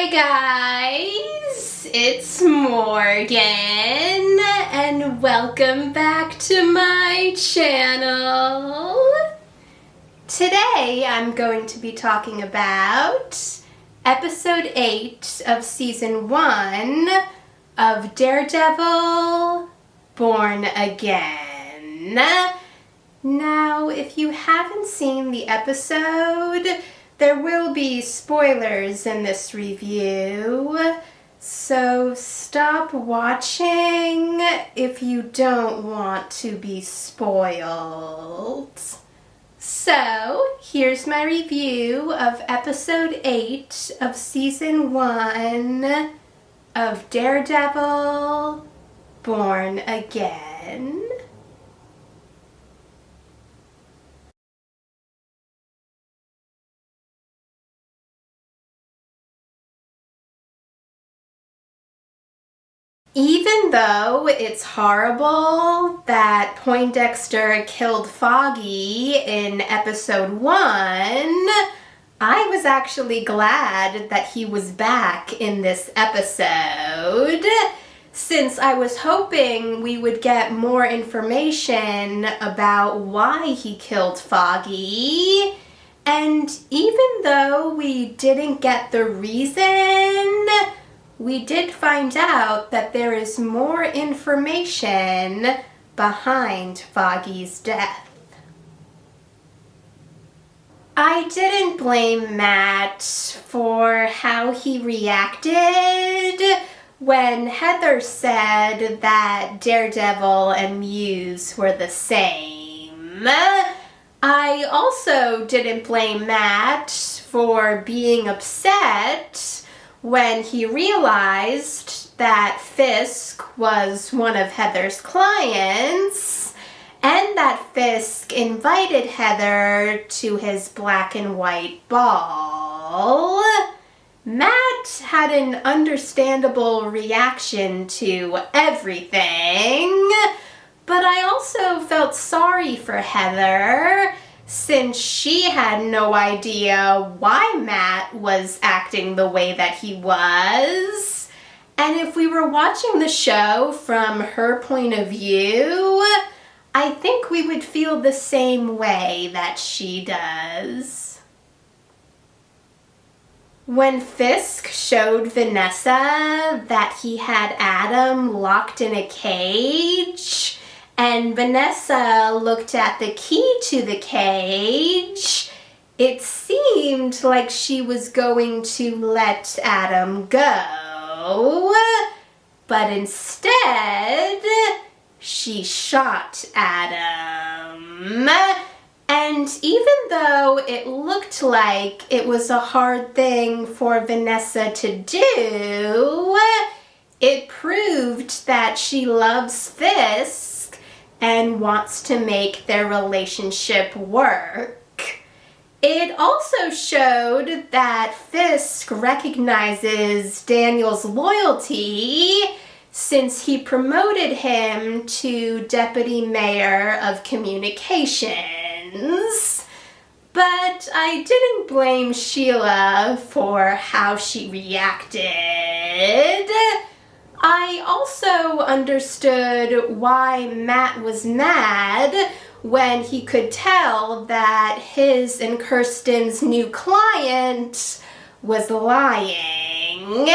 Hi guys, it's Morgan and welcome back to my channel. Today I'm going to be talking about episode 8 of season 1 of Daredevil, Born Again. Now, if you haven't seen the episode, there will be spoilers in this review, so stop watching if you don't want to be spoiled. So, here's my review of episode 8 of season 1 of Daredevil, Born Again. Even though it's horrible that Poindexter killed Foggy in episode 1, I was actually glad that he was back in this episode, since I was hoping we would get more information about why he killed Foggy. And even though we didn't get the reason, we did find out that there is more information behind Foggy's death. I didn't blame Matt for how he reacted when Heather said that Daredevil and Muse were the same. I also didn't blame Matt for being upset when he realized that Fisk was one of Heather's clients and that Fisk invited Heather to his black and white ball. Matt had an understandable reaction to everything, but I also felt sorry for Heather, since she had no idea why Matt was acting the way that he was. And if we were watching the show from her point of view, I think we would feel the same way that she does. When Fisk showed Vanessa that he had Adam locked in a cage, and Vanessa looked at the key to the cage, it seemed like she was going to let Adam go, but instead, she shot Adam. And even though it looked like it was a hard thing for Vanessa to do, it proved that she loves Fisk and wants to make their relationship work. It also showed that Fisk recognizes Daniel's loyalty, since he promoted him to Deputy Mayor of Communications. But I didn't blame Sheila for how she reacted. I also understood why Matt was mad when he could tell that his and Kirsten's new client was lying,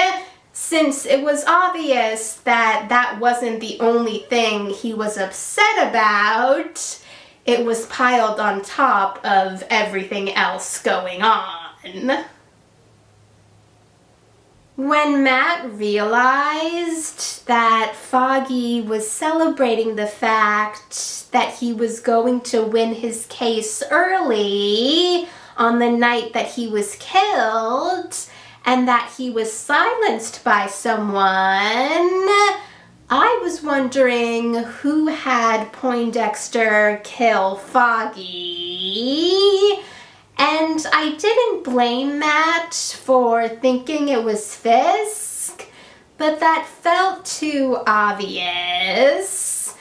since it was obvious that that wasn't the only thing he was upset about. It was piled on top of everything else going on. When Matt realized that Foggy was celebrating the fact that he was going to win his case early on the night that he was killed, and that he was silenced by someone, I was wondering who had Poindexter kill Foggy. And I didn't blame Matt for thinking it was Fisk, but that felt too obvious.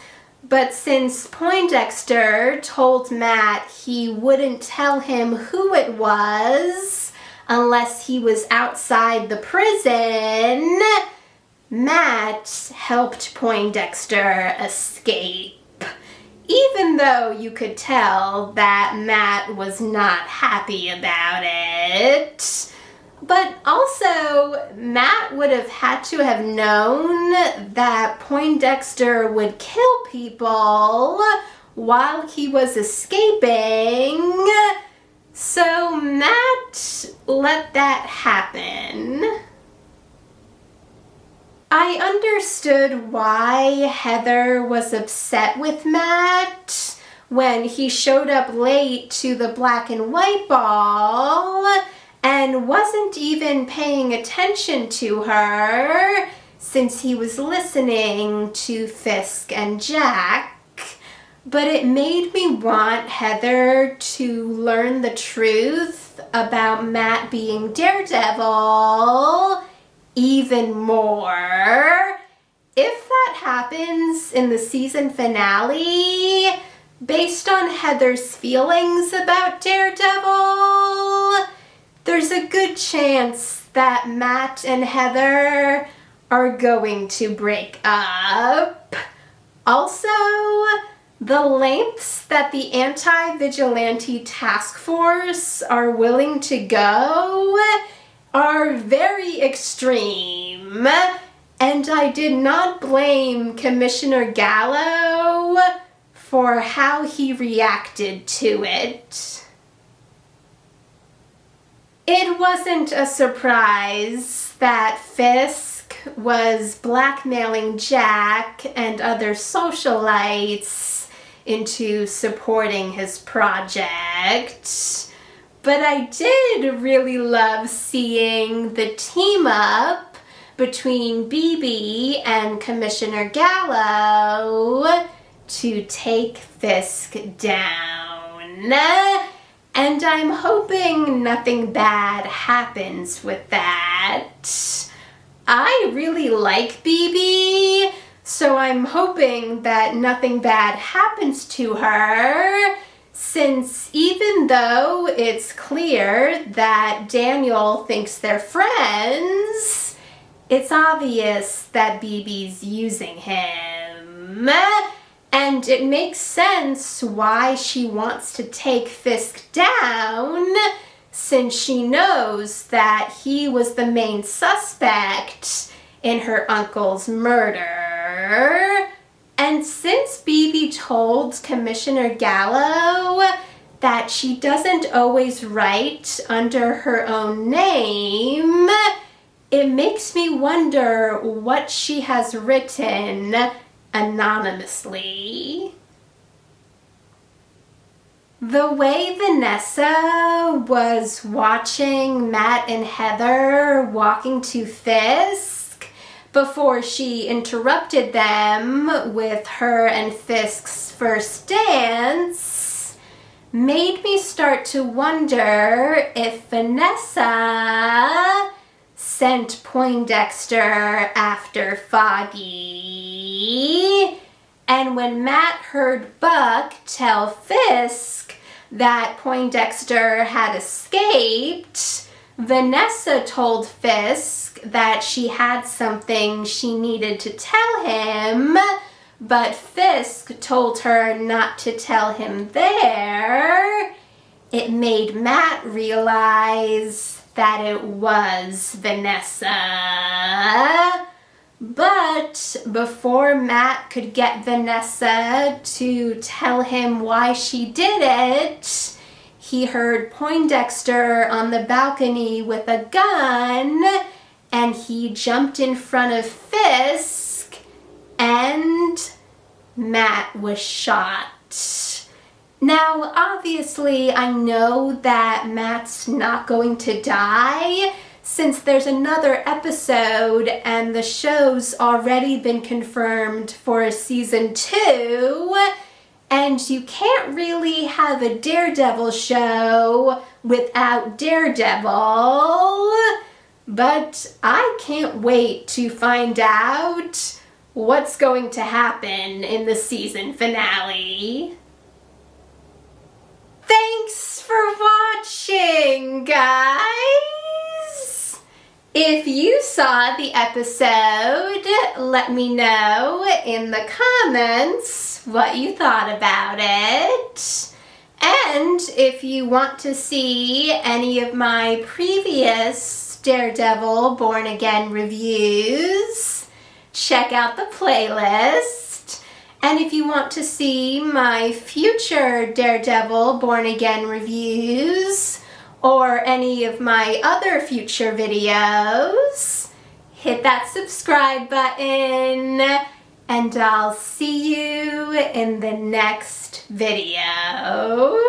But since Poindexter told Matt he wouldn't tell him who it was unless he was outside the prison, Matt helped Poindexter escape. Even though you could tell that Matt was not happy about it. But also, Matt would have had to have known that Poindexter would kill people while he was escaping. So Matt let that happen. I understood why Heather was upset with Matt when he showed up late to the black and white ball and wasn't even paying attention to her since he was listening to Fisk and Jack. But it made me want Heather to learn the truth about Matt being Daredevil even more. If that happens in the season finale, based on Heather's feelings about Daredevil, there's a good chance that Matt and Heather are going to break up. Also, the lengths that the anti-vigilante task force are willing to go are very extreme, and I did not blame Commissioner Gallo for how he reacted to it. It wasn't a surprise that Fisk was blackmailing Jack and other socialites into supporting his project. But I did really love seeing the team up between BB and Commissioner Gallo to take Fisk down. And I'm hoping nothing bad happens with that. I really like BB, so I'm hoping that nothing bad happens to her, since even though it's clear that Daniel thinks they're friends, it's obvious that BB's using him. And it makes sense why she wants to take Fisk down, since she knows that he was the main suspect in her uncle's murder. And since BB told Commissioner Gallo that she doesn't always write under her own name, it makes me wonder what she has written anonymously. The way Vanessa was watching Matt and Heather walking to Fisk before she interrupted them with her and Fisk's first dance made me start to wonder if Vanessa sent Poindexter after Foggy. And when Matt heard Buck tell Fisk that Poindexter had escaped, Vanessa told Fisk that she had something she needed to tell him, but Fisk told her not to tell him there. It made Matt realize that it was Vanessa. But before Matt could get Vanessa to tell him why she did it, he heard Poindexter on the balcony with a gun, and he jumped in front of Fisk, and Matt was shot. Now, obviously, I know that Matt's not going to die, since there's another episode and the show's already been confirmed for season 2, and you can't really have a Daredevil show without Daredevil. But I can't wait to find out what's going to happen in the season finale. Thanks for watching, guys! If you saw the episode, let me know in the comments what you thought about it. And if you want to see any of my previous Daredevil Born Again reviews, check out the playlist. And if you want to see my future Daredevil Born Again reviews, or any of my other future videos, hit that subscribe button, and I'll see you in the next video.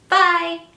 Bye!